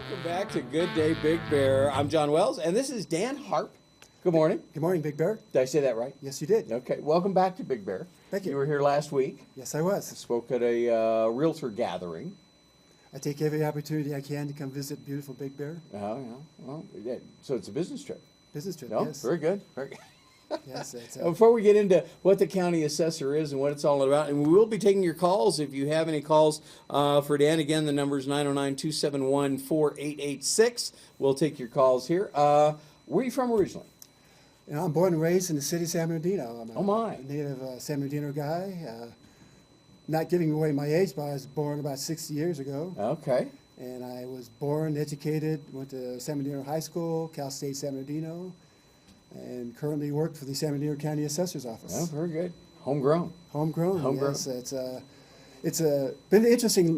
Welcome back to Good Day Big Bear. I'm John Wells, and this is Dan Harp. Good morning. Good morning, Big Bear. Did I say that right? Yes, you did. Okay. Welcome back to Big Bear. Thank you. You were here last week. Yes, I was. Spoke at a realtor gathering. I take every opportunity I can to come visit beautiful Big Bear. Oh, yeah. Well, yeah. So it's a business trip. Business trip, No, yes. very good. Very good. Yes, it's, Before we get into what the county assessor is and what it's all about, and we will be taking your calls if you have any calls for Dan. Again, the number is 909-271-4886. We'll take your calls here. Where are you from originally? you know, I'm born and raised in the city of San Bernardino. I'm a Oh, my. native San Bernardino guy. Not giving away my age, but I was born about 60 years ago. Okay. And I was born, educated, went to San Bernardino High School, Cal State San Bernardino, and currently work for the San Bernardino County Assessor's Office. Oh, very good. Homegrown. Homegrown, Homegrown. yes. It's been interesting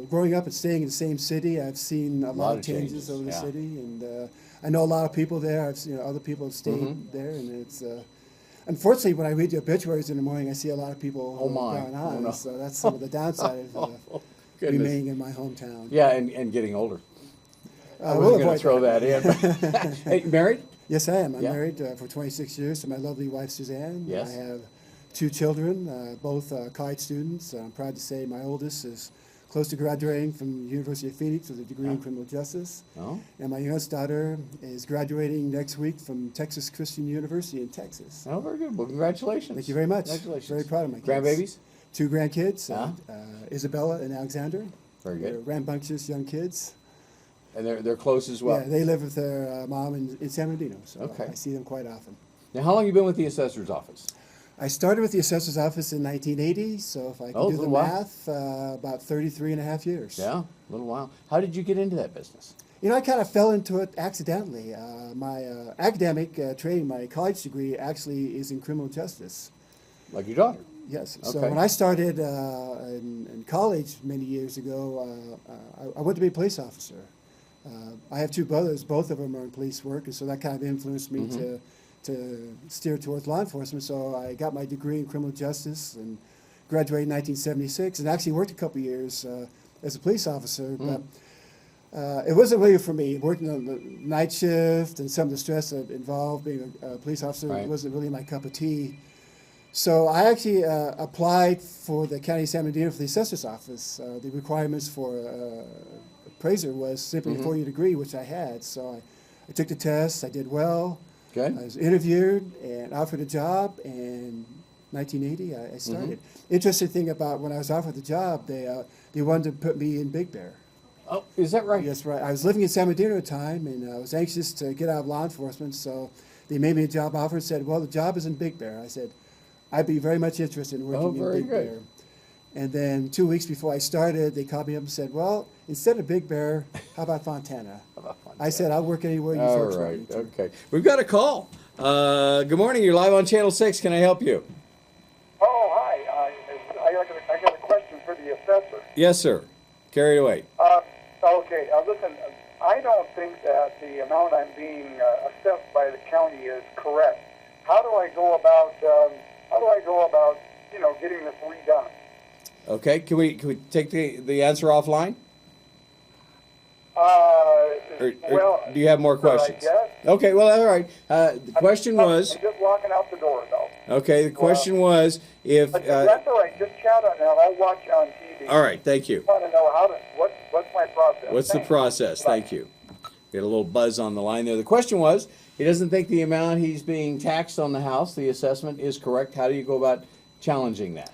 growing up and staying in the same city. I've seen a lot of changes over the yeah. city, and I know a lot of people there. I've seen other people have stayed Mm-hmm. there, and it's unfortunately when I read the obituaries in the morning, I see a lot of people Oh, my. gone on. Oh, no. So that's some of the downside of Oh, goodness. remaining in my hometown. Yeah, and getting older. I we'll wasn't going to avoid throw that in. Hey, married? Yes, I am. I'm Yeah. married for 26 years to my lovely wife, Suzanne. Yes. I have two children, both college students. I'm proud to say my oldest is close to graduating from the University of Phoenix with a degree in criminal justice. Oh, And my youngest daughter is graduating next week from Texas Christian University in Texas. oh, very good. Well, congratulations. Thank you very much. Congratulations. Very proud of my kids. Grandbabies? Two grandkids, Ah. Isabella and Alexander. Very They're good. rambunctious young kids. And they're close as well. Yeah, they live with their mom in San Bernardino, so Okay. I see them quite often. Now, how long you been with the assessor's office? I started with the assessor's office in 1980, so if I can Oh, do a the little while. math, about 33 and a half years. Yeah, a little while. How did you get into that business? You know, I kind of fell into it accidentally. My academic training, my college degree, actually is in criminal justice. Like your daughter? Yes. So Okay. when I started in college many years ago, I went to be a police officer. I have two brothers, both of them are in police work, and so that kind of influenced me to steer towards law enforcement. So I got my degree in criminal justice and graduated in 1976, and actually worked a couple of years as a police officer. But it wasn't really for me. Working on the night shift and some of the stress that involved being a police officer Right. wasn't really my cup of tea. So I actually applied for the County of San Bernardino for the assessor's office. The requirements for appraiser was simply a four-year degree, which I had. So I took the test. I did well. Good. I was interviewed and offered a job. And 1980, I started. Interesting thing about when I was offered the job, they wanted to put me in Big Bear. Oh, is that right? Yes, right. I was living in San Bernardino at the time, and I was anxious to get out of law enforcement. So they made me a job offer and said, "Well, the job is in Big Bear." I said, "I'd be very much interested in working Oh, in very Big good. Bear." And then 2 weeks before I started, they called me up and said, "Well, instead of Big Bear, how about Fontana?" I said, "I'll work anywhere you All folks want right. me to." Okay. We've got a call. Good morning. You're live on Channel 6. Can I help you? Oh, hi. I got a question for the assessor. Yes, sir. Carry it away. Okay. Listen, I don't think that the amount I'm being assessed by the county is correct. How do I go about? Getting this redone? Okay. Can we take the answer offline? Or Well, do you have more sure, I questions? guess. Okay. Well, all right. The question was. I'm just walking out the door, though. Okay. The question was if. But that's all right. Just chat on that. I'll watch on TV. All right. Thank you. I want to know what's my process. What's the Thanks. process? Bye. Thank you. We had a little buzz on the line there. The question was, he doesn't think the amount he's being taxed on the house, the assessment, is correct. How do you go about challenging that?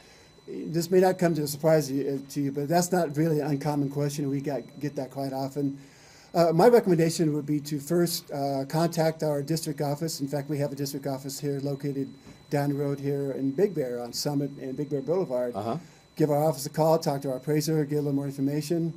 This may not come to a surprise to you, but that's not really an uncommon question. We get that quite often. My recommendation would be to first contact our district office. In fact, we have a district office here located down the road here in Big Bear on Summit and Big Bear Boulevard. Give our office a call, talk to our appraiser, get a little more information.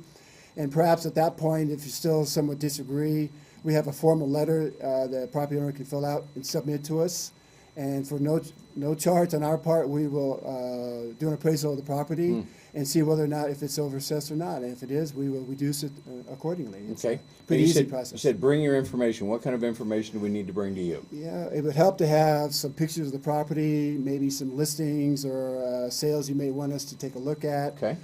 And perhaps at that point, if you still somewhat disagree, we have a formal letter the property owner can fill out and submit to us. And for no charge on our part, we will do an appraisal of the property and see whether or not if it's overassessed or not. And if it is, we will reduce it accordingly. It's Okay. a pretty You easy said, process. You said bring your information. What kind of information do we need to bring to you? Yeah, it would help to have some pictures of the property, maybe some listings or sales you may want us to take a look at. Okay.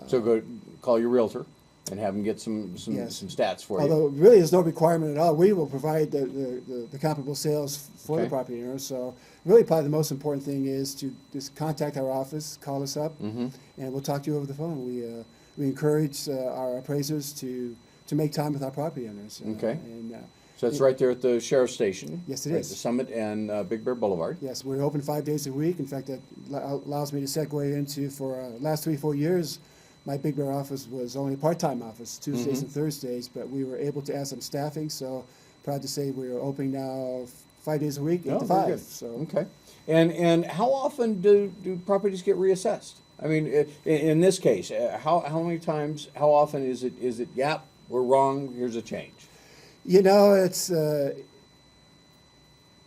So go call your realtor. and have them get some Yes. some stats for Although you. really there's no requirement at all. We will provide the comparable sales for the Okay. property owner. So really probably the most important thing is to just contact our office, call us up, and we'll talk to you over the phone. We encourage our appraisers to make time with our property owners. Okay. And So it's right there at the sheriff's station. Yes, it right, is. The Summit and Big Bear Boulevard. yes, we're open 5 days a week. In fact, that allows me to segue into for last 3-4 years, my Big Bear office was only a part-time office, Tuesdays and Thursdays, but we were able to add some staffing. So proud to say we are opening now 5 days a week, 8 to very 5. good. So Okay. And how often do properties get reassessed? I mean, in this case, how many times? How often is it? Yep, we're wrong. Here's a change. you know, it's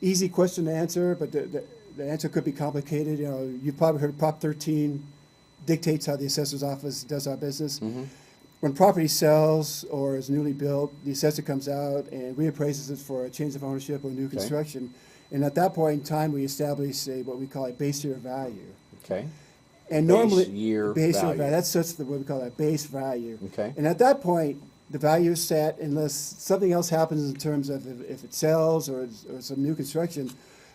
easy question to answer, but the answer could be complicated. You know, you've probably heard Prop 13 dictates how the assessor's office does our business. When property sells or is newly built, the assessor comes out and reappraises it for a change of ownership or new construction. And at that point in time, we establish what we call a base year value. Okay. And Base normally, year base year value. value. That's just what we call a base value. Okay. And at that point, the value is set unless something else happens in terms of if it sells or some new construction.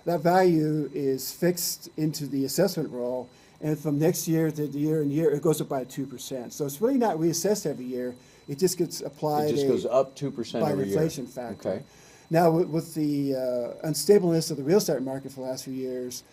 That value is fixed into the assessment roll, and from next year to the year and year, it goes up by 2%. So it's really not reassessed every year. It just gets applied. It just goes up 2% by every an year. inflation factor. Okay. Now, with the unstableness of the real estate market for the last few years,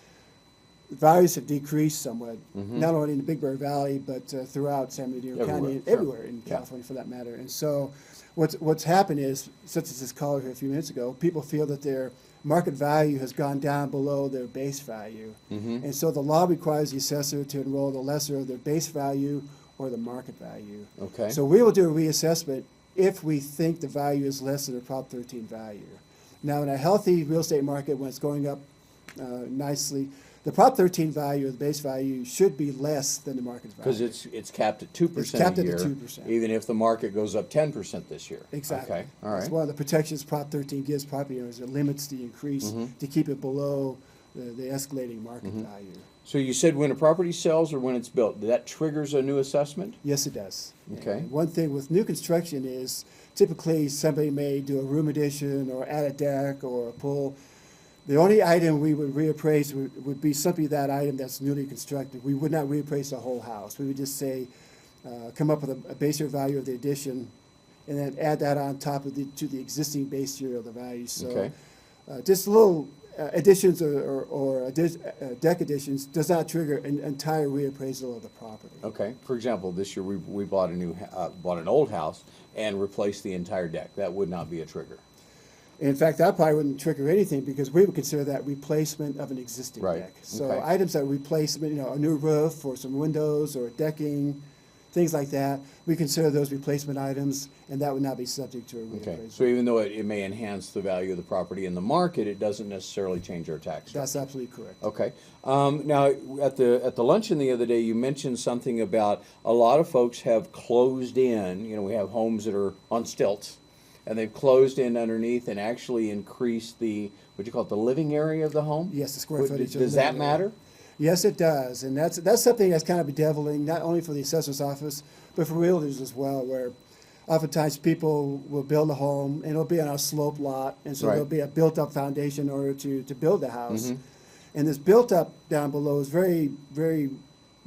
values have decreased somewhat, not only in the Big Bear Valley, but throughout San Bernardino Everywhere, County and sure. everywhere in Yeah. California for that matter. And so what's happened is, such as this caller here a few minutes ago, people feel that their market value has gone down below their base value. And so the law requires the assessor to enroll the lesser of their base value or the market value. Okay. So we will do a reassessment if we think the value is less than the Prop 13 value. Now, in a healthy real estate market, when it's going up nicely, the Prop 13 value, or the base value, should be less than the market value. Because it's capped at 2% It's capped a at year, 2%. even if the market goes up 10% this year. Exactly. Okay. All It's right. one of the protections Prop 13 gives property owners. It limits the increase to keep it below the escalating market value. So you said when a property sells or when it's built, that triggers a new assessment? Yes, it does. Okay. And one thing with new construction is typically somebody may do a room addition or add a deck or a pool. The only item we would reappraise would be simply that item that's newly constructed. We would not reappraise the whole house. We would just say, come up with a base year value of the addition, and then add that on top of to the existing base year of the value. So, Okay. just little additions or deck additions does not trigger an entire reappraisal of the property. Okay. For example, this year we bought bought an old house and replaced the entire deck. That would not be a trigger. In fact, that probably wouldn't trigger anything because we would consider that replacement of an existing Right. deck. So Okay. items that replacement, a new roof or some windows or decking, things like that, we consider those replacement items, and that would not be subject to a Okay. reappraisal. So even though it may enhance the value of the property in the market, it doesn't necessarily change our tax rate. That's absolutely correct. Okay. Now, at the luncheon the other day, you mentioned something about a lot of folks have closed in. You know, we have homes that are on stilts, and they've closed in underneath and actually increased what you call it, the living area of the home. Yes, the square footage of Does the that living area. matter? Yes, it does, and that's something that's kind of bedeviling, not only for the assessor's office, but for realtors as well, where oftentimes people will build a home, and it'll be on a slope lot, and so Right. there'll be a built-up foundation in order to build the house. And this built-up down below is very, very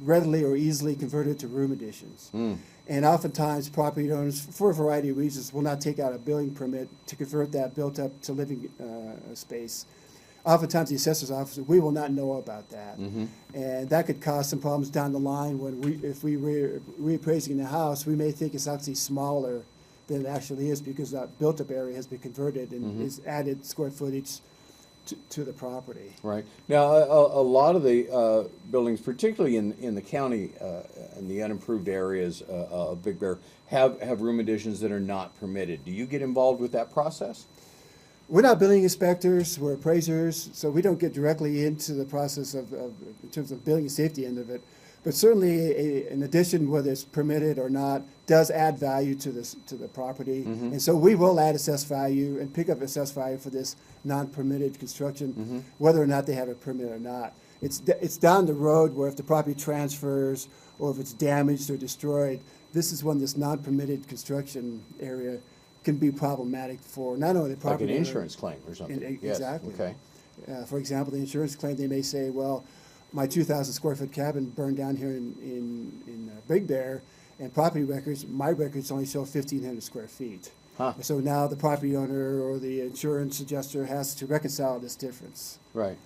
readily or easily converted to room additions. And oftentimes, property owners, for a variety of reasons, will not take out a building permit to convert that built-up to living space. Oftentimes, the assessor's office, we will not know about that. And that could cause some problems down the line when if we reappraising the house, we may think it's actually smaller than it actually is because that built-up area has been converted and is added square footage to the property. Right. Now, a lot of the buildings, particularly in the county, in the unimproved areas of Big Bear, have room additions that are not permitted. Do you get involved with that process? We're not building inspectors, we're appraisers, so we don't get directly into the process of in terms of building and safety end of it. But certainly an addition, whether it's permitted or not, does add value to the property. And so we will add assessed value and pick up assessed value for this non-permitted construction, whether or not they have a permit or not. It's down the road where if the property transfers or if it's damaged or destroyed, this is when this non-permitted construction area can be problematic for not only the Like property an owner- insurance claim or something. Yes. Exactly. Okay. For example, the insurance claim, they may say, well, my 2,000 square foot cabin burned down here in Big Bear, and property records, my records only show 1,500 square feet. Huh. So now the property owner or the insurance adjuster has to reconcile this difference. Right.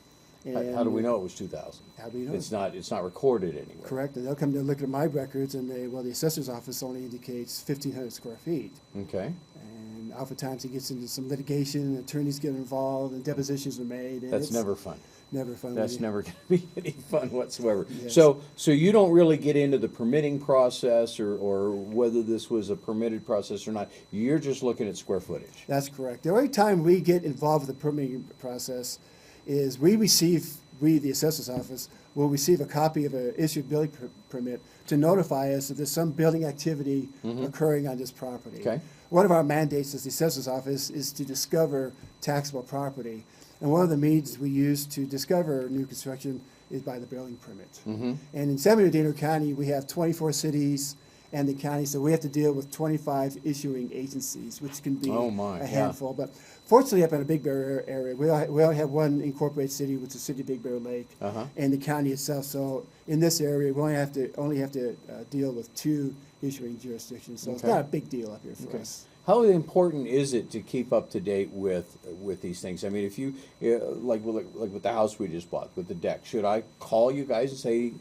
How do we know it was 2,000? How do we know? It's not recorded anywhere. Correct. And they'll come to look at my records, and the assessor's office only indicates 1,500 square feet. Okay. And oftentimes it gets into some litigation, attorneys get involved, and depositions are made. And That's it's never fun. never fun. That's never going to be any fun whatsoever. Yes. So you don't really get into the permitting process or whether this was a permitted process or not. You're just looking at square footage. That's correct. The only time we get involved with the permitting process is we, the assessor's office, will receive a copy of an issued building permit to notify us that there's some building activity occurring on this property. Okay. One of our mandates as the assessor's office is to discover taxable property. And one of the means we use to discover new construction is by the building permit. And in San Bernardino County, we have 24 cities and the county, so we have to deal with 25 issuing agencies, which can be Oh my, a handful. But fortunately, up in the Big Bear area, we only have one incorporated city, which is the City of Big Bear Lake, and the county itself. So in this area, we only have to deal with 2 issuing jurisdictions. So it's not a big deal up here for us. How important is it to keep up to date with these things? I mean, if you like with the house we just bought with the deck, should I call you guys and say,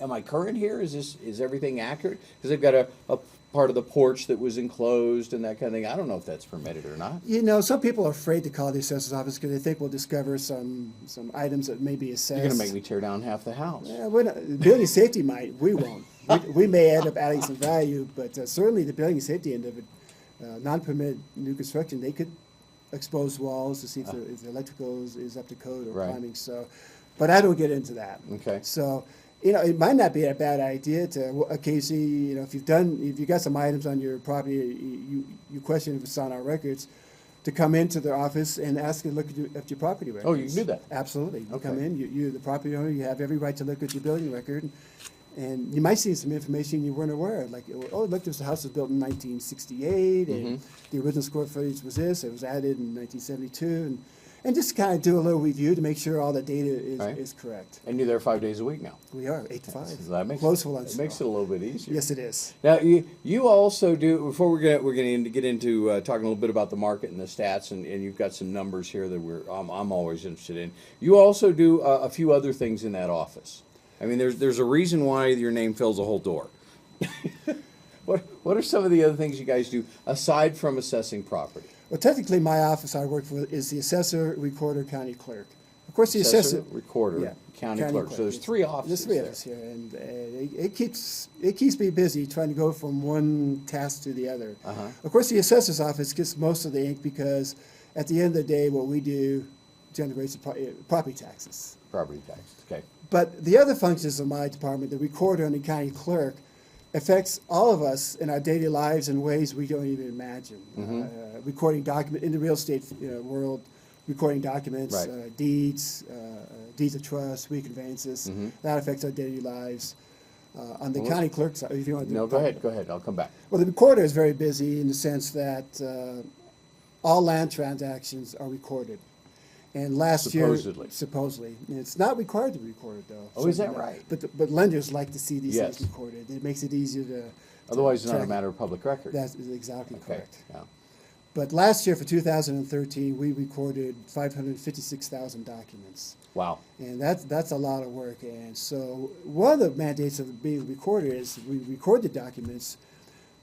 am I current here? Is everything accurate? Because they've got a part of the porch that was enclosed and that kind of thing. I don't know if that's permitted or not. You know, some people are afraid to call the assessor's office because they think we'll discover some items that may be assessed. You're going to make me tear down half the house. Yeah, building safety might. We won't. We may end up adding some value, but certainly the building safety end of it, non-permitted new construction, they could expose walls to see if the electrical is up to code or Right. plumbing. So, but I don't get into that. Okay. So, you know, it might not be a bad idea to occasionally, you know, if you got some items on your property, you question if it's on our records, to come into the office and ask to look at your property records. Oh, you can do that? Absolutely. You come Okay. in, you're the property owner, you have every right to look at your building record, and you might see some information you weren't aware of, like, oh, look, this house was built in 1968, and the original square footage was this, it was added in 1972, and just kind of do a little review to make sure all the data Right. is correct. And you're there 5 days a week now. We are, 8 to 5. So that makes Close for lunch. it makes it a little bit easier. Yes, it is. Now you also do, before we're going to get into talking a little bit about the market and the stats, and you've got some numbers here that I'm always interested in. You also do a few other things in that office. I mean, there's a reason why your name fills a whole door. What are some of the other things you guys do aside from assessing property? Well, technically, my office I work for is the assessor, recorder, county clerk. Of course, the assessor, recorder, yeah, county clerk. So there's 3 offices. There's 3 of us here, and it keeps me busy trying to go from one task to the other. Of course, the assessor's office gets most of the ink because at the end of the day, what we do generates the property taxes. Property tax. Okay. But the other functions of my department, the recorder and the county clerk, affects all of us in our daily lives in ways we don't even imagine. Recording document in the real estate world, recording documents, Right. deeds of trust, reconveyances. That affects our daily lives. On the county clerk side, if you want to No, go ahead. I'll come back. Well, the recorder is very busy in the sense that all land transactions are recorded. And last Supposedly. year, supposedly, and it's not required to be recorded though. Oh, is that Certainly not. right? But lenders like to see these Yes. things recorded. It makes it easier to. Otherwise, it's not a track it. matter of public record. That's exactly Okay. correct. Yeah. But last year for 2013, we recorded 556,000 documents. Wow. And that's a lot of work. And so one of the mandates of being a recorder is we record the documents,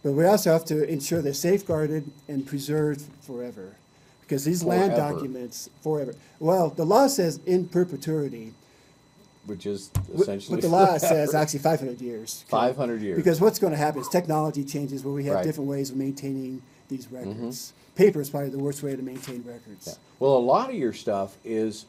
but we also have to ensure they're safeguarded and preserved forever. Because these land Forever. documents, forever. Well, the law says in perpetuity, Which is essentially but the law says actually 500 years. 500 years. Because what's going to happen is technology changes where we have Right. different ways of maintaining these records. Paper is probably the worst way to maintain records. Yeah. Well, a lot of your stuff is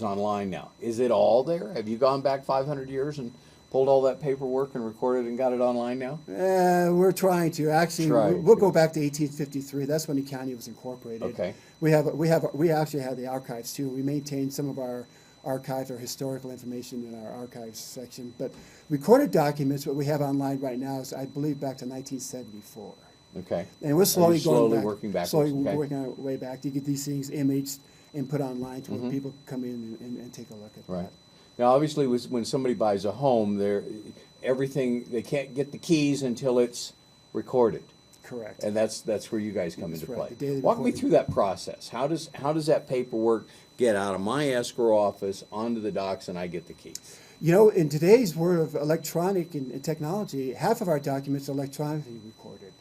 online now. Is it all there? Have you gone back 500 years and pulled all that paperwork and recorded and got it online now? We're trying to. Actually, Trying we'll to. go back to 1853. That's when the county was incorporated. Okay. We actually have the archives too. We maintain some of our archive our historical information in our archives section. But recorded documents, what we have online right now is, I believe, back to 1974. Okay. And we're slowly going back. Working backwards. Slowly Okay. working our way back to get these things imaged and put online to where people come in and take a look at Right. that. Now, obviously, when somebody buys a home, they can't get the keys until it's recorded. Correct. And that's where you guys come That's into right, play. the daily Walk me recording. through that process. How does that paperwork get out of my escrow office onto the docks and I get the keys? You know, in today's world of electronic and technology, half of our documents are electronically recorded.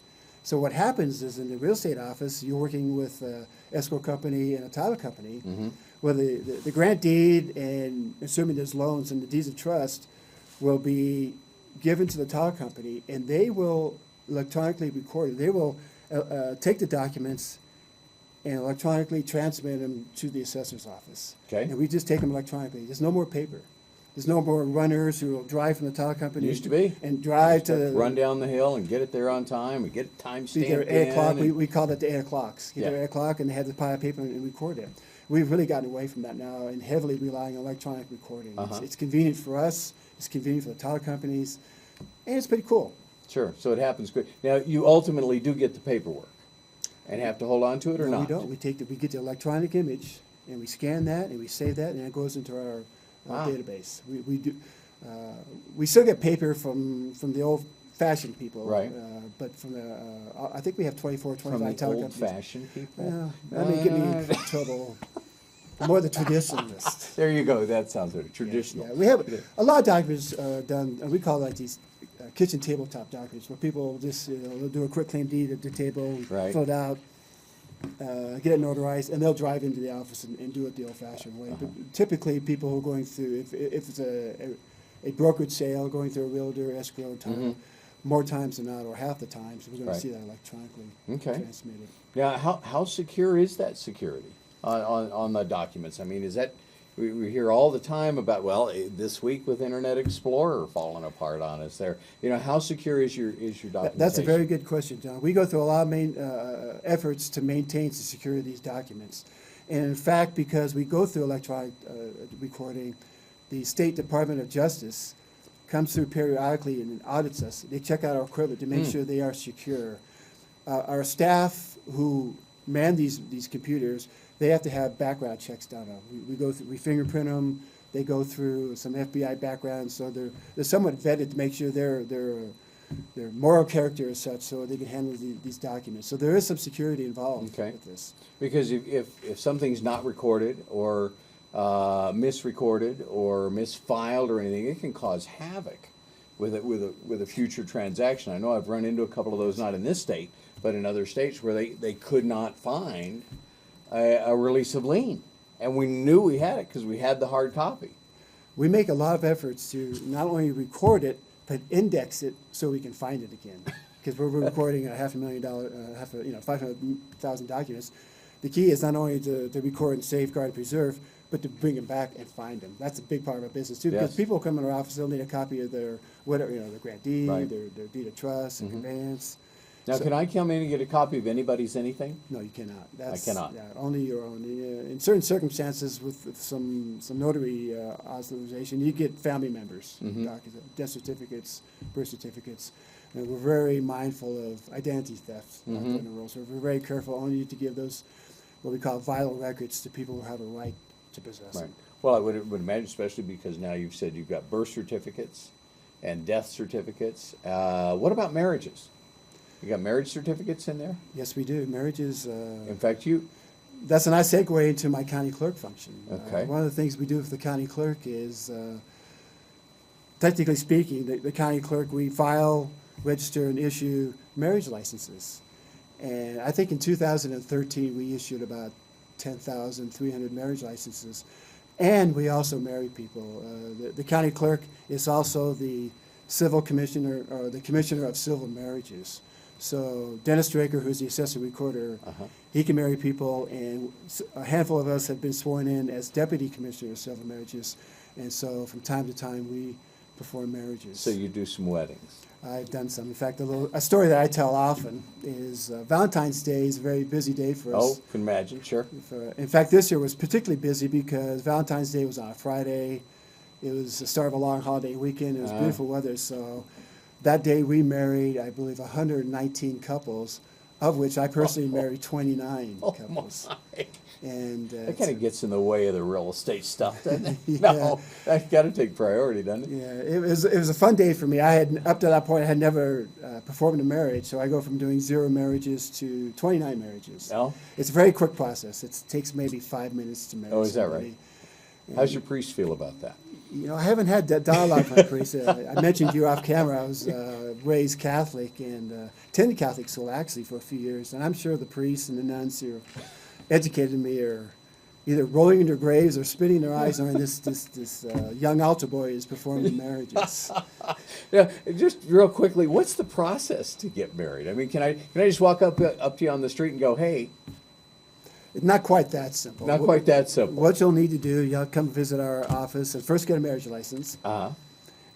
So what happens is in the real estate office, you're working with an escrow company and a title company, where the grant deed and assuming there's loans and the deeds of trust will be given to the title company, and they will electronically record it. They will take the documents and electronically transmit them to the assessor's office. Okay. And we just take them electronically. There's no more paper. There's no more runners who will drive from the title company. Used to be. And drive to the. Run down the hill and get it there on time and get it time Be there stamped at 8 o'clock. in. We call that the 8 o'clocks. Get there Yeah. at 8 o'clock and they have the pile of paper and record it. We've really gotten away from that now and heavily relying on electronic recording. It's convenient for us. It's convenient for the title companies, and it's pretty cool. Sure. So it happens quick. Now, you ultimately do get the paperwork and have to hold on to it or No, not? we don't. We get the electronic image and we scan that and we save that and it goes into our database. We do. We still get paper from the old-fashioned people, Right. But from the I think we have 24, 25 From the title companies. old-fashioned people? Yeah, that may get me in trouble. More the traditionalist. There you go. That sounds good. Traditional. Yeah, we have a lot of documents done, and we call like these kitchen tabletop documents, where people just they'll do a quick claim deed at the table, Right. fill it out, get it notarized, and they'll drive into the office and do it the old-fashioned way. But typically, people who are going through, if it's a brokerage sale, going through a realtor, escrow, title, more times than not, or half the times, we're going Right. to see that electronically Okay. transmitted. Now, how secure is that security on the documents? I mean, is that, we hear all the time about, well, this week with Internet Explorer falling apart on us there. How secure is your documentation? That's a very good question, John. We go through a lot of efforts to maintain the security of these documents. And in fact, because we go through electronic recording, the State Department of Justice comes through periodically and audits us. They check out our equipment to make sure they are secure. Our staff who man these computers, they have to have background checks done on. We fingerprint them. They go through some FBI background, so they're somewhat vetted to make sure their moral character is such so they can handle these documents. So there is some security involved with this. Because if something's not recorded or misrecorded or misfiled or anything, it can cause havoc with a future transaction. I know I've run into a couple of those, not in this state, but in other states where they could not find a release of lien. And we knew we had it because we had the hard copy. We make a lot of efforts to not only record it, but index it so we can find it again. Because we're recording $500,000, 500,000 documents. The key is not only to record and safeguard and preserve, but to bring them back and find them. That's a big part of our business too. Because Yes. people come in our office, they'll need a copy of their their grant deed, Right. their deed of trust, and conveyance. Now, So- can I come in and get a copy of anybody's anything? No, you cannot. cannot. Yeah, only your own. In certain circumstances, with some notary authorization, you get family members, documents, death certificates, birth certificates. And we're very mindful of identity theft in the world, so we're very careful only to give those what we call vital records to people who have a right to possess Right. them. Well, I would imagine, especially because now you've said you've got birth certificates and death certificates. What about marriages? You got marriage certificates in there? Yes, we do. Marriages. In fact, That's a nice segue into my county clerk function. Okay. One of the things we do for the county clerk is, technically speaking, the county clerk, we file, register, and issue marriage licenses. And I think in 2013, we issued about 10,300 marriage licenses. And we also marry people. The county clerk is also the civil commissioner, or the commissioner of civil marriages. So Dennis Draker, who's the assessor recorder, he can marry people, and a handful of us have been sworn in as deputy commissioner of civil marriages. And so from time to time, we perform marriages. so you do some weddings. I've done some. In fact, a story that I tell often is Valentine's Day is a very busy day for us. Oh, can imagine, sure. In fact, this year was particularly busy because Valentine's Day was on a Friday. It was the start of a long holiday weekend. It was beautiful weather. So that day we married, I believe, 119 couples, of which I personally married 29 couples. My. And That kind of gets in the way of the real estate stuff, doesn't it? Yeah. No, that's got to take priority, doesn't it? yeah, it was a fun day for me. I had up to that point I had never performed a marriage, so I go from doing 0 marriages to 29 marriages. Oh? It's a very quick process. It takes maybe 5 minutes to marry. Oh, is that somebody. right? How's your priest feel about that? You know, I haven't had that dialogue with my priest. I mentioned to you off camera. I was raised Catholic and attended Catholic school actually for a few years, and I'm sure the priests and the nuns who educated me are either rolling in their graves or spitting their eyes on this young altar boy is performing marriages. Yeah, just real quickly, what's the process to get married? I mean, can I just walk up to you on the street and go, hey? It's not quite that simple. Not quite that simple. What you'll need to do, you'll come visit our office and first get a marriage license. Uh-huh.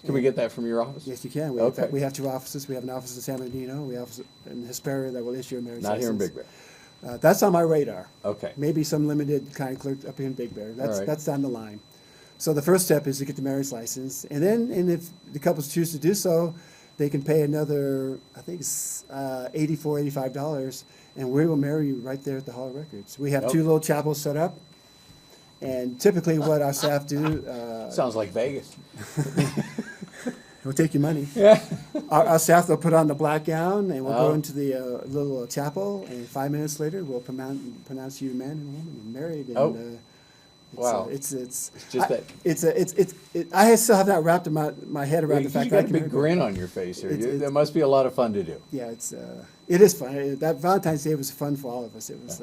Can we get that from your office? Yes, you can. In fact, we have 2 offices. We have an office in San Bernardino. We have an office in Hesperia that will issue a marriage Not license. here in Big Bear. That's on my radar. Okay. Maybe some limited kind of clerk up here in Big Bear. All right. That's down the line. So the first step is to get the marriage license, and if the couples choose to do so, they can pay another, I think it's $85, and we will marry you right there at the Hall of Records. We have 2 little chapels set up, and typically what our staff do. Sounds like Vegas. We'll take your money. Yeah. Our staff will put on the black gown, and we'll go into the little chapel, and 5 minutes later, we'll pronounce you man and woman and married. And, Wow. It's just that. I still have not wrapped my head around the fact You that I got a can big grin on your face here. It's- That must be a lot of fun to do. Yeah, it is fun. That Valentine's Day was fun for all of us. It was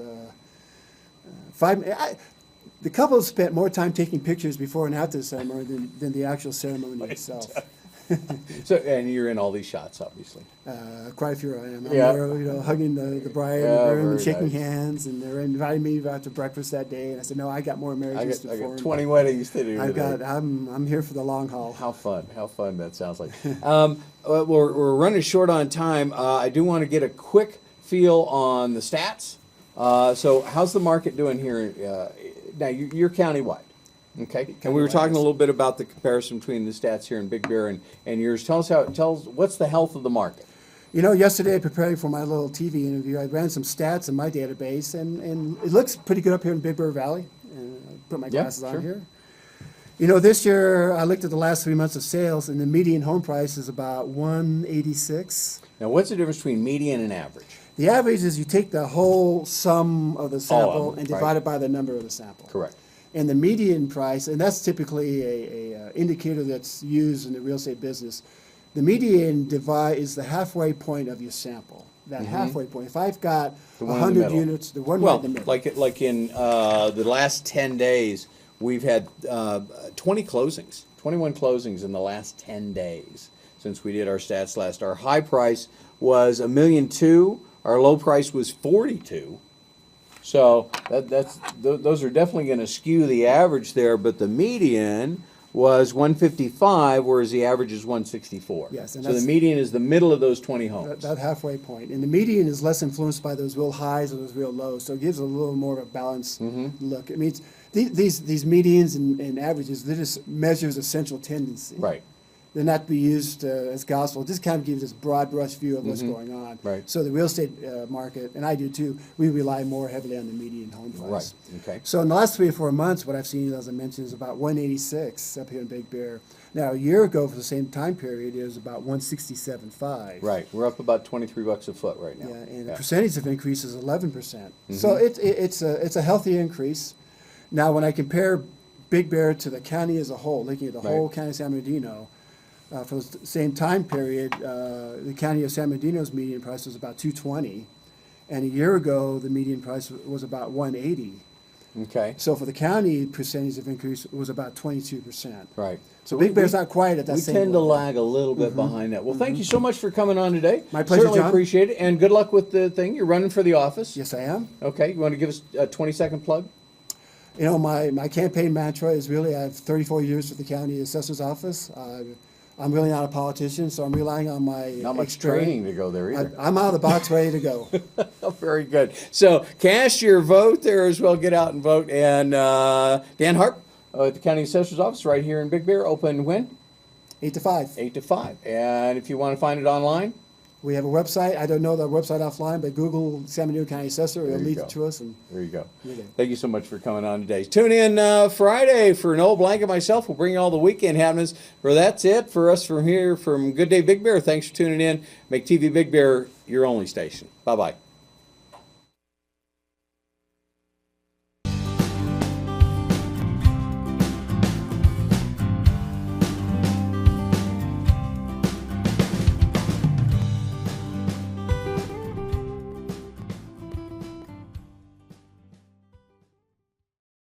the couple spent more time taking pictures before and after the ceremony than the actual ceremony itself. So, and you're in all these shots, obviously. Quite a few I am. I'm Yeah. there, hugging the bride Yeah, and very shaking nice. hands, and they're inviting me out to breakfast that day. And I said, no, I got more I marriages to got perform. 20 weddings to do today. I'm here for the long haul. How fun that sounds like. We're running short on time. I do want to get a quick feel on the stats. So how's the market doing here? Now, you're countywide, okay? And we were talking a little bit about the comparison between the stats here in Big Bear and yours. Tell us what's the health of the market? You know, yesterday preparing for my little TV interview, I ran some stats in my database, and it looks pretty good up here in Big Bear Valley. I put my glasses on here. You know, this year I looked at the last 3 months of sales, and the median home price is about $186. Now, what's the difference between median and average? The average is you take the whole sum of the sample and right. divide it by the number of the sample. Correct. And the median price, and that's typically a indicator that's used in the real estate business. The median is the halfway point of your sample. That halfway point. If I've got The one in the 100 middle. units, the one right in the middle. like in the last 10 days, we've had 21 closings in the last 10 days since we did our stats last. Our high price was $1.2 million. Our low price was 42. So those are definitely going to skew the average there, but the median was 155, whereas the average is 164. Yes, and so the that's- median is the middle of those 20 homes. That halfway point. And the median is less influenced by those real highs or those real lows, so it gives a little more of a balanced look. It means these medians and averages, they just measures a central tendency. Right. They're not to be used as gospel. It just kind of gives this broad brush view of what's going on. Right. So the real estate market, and I do too, we rely more heavily on the median home price. Right. Okay. So in the last 3 or 4 months, what I've seen, as I mentioned, is about 186 up here in Big Bear. Now, a year ago for the same time period, it was about 167.5. Right. We're up about $23 a foot right now. Yeah, and the percentage of increase is 11%. So it's a healthy increase. Now, when I compare Big Bear to the county as a whole, looking at the whole county of San Bernardino, for the same time period, the county of San Bernardino's median price was about $220, and a year ago the median price was about $180. Okay. So for the county, percentage of increase was about 22%. Right. So Big Bear's not quite at that We same tend to level. lag a little bit behind that. Well, thank you so much for coming on today. My pleasure, Certainly John. appreciate it, and good luck with the thing. You're running for the office. Yes, I am. Okay. You want to give us a 20-second plug? You know, my campaign mantra is really I have 34 years with the county assessor's office. I'm really not a politician, so I'm relying on my Not much experience. training to go there either. I'm out of the box, ready to go. Very good. So cast your vote there as well. Get out and vote. And Dan Harp at the County Assessor's Office right here in Big Bear. Open when? 8 to 5. 8 to 5. And if you want to find it online? We have a website. I don't know the website offline, but Google San Bernardino County Assessor. It'll There you lead go. to us. And There you go. Okay. Thank you so much for coming on today. Tune in Friday for Noel Blank and myself. We'll bring you all the weekend happenings. For that's it for us from here from Good Day Big Bear. Thanks for tuning in. Make TV Big Bear your only station. Bye-bye.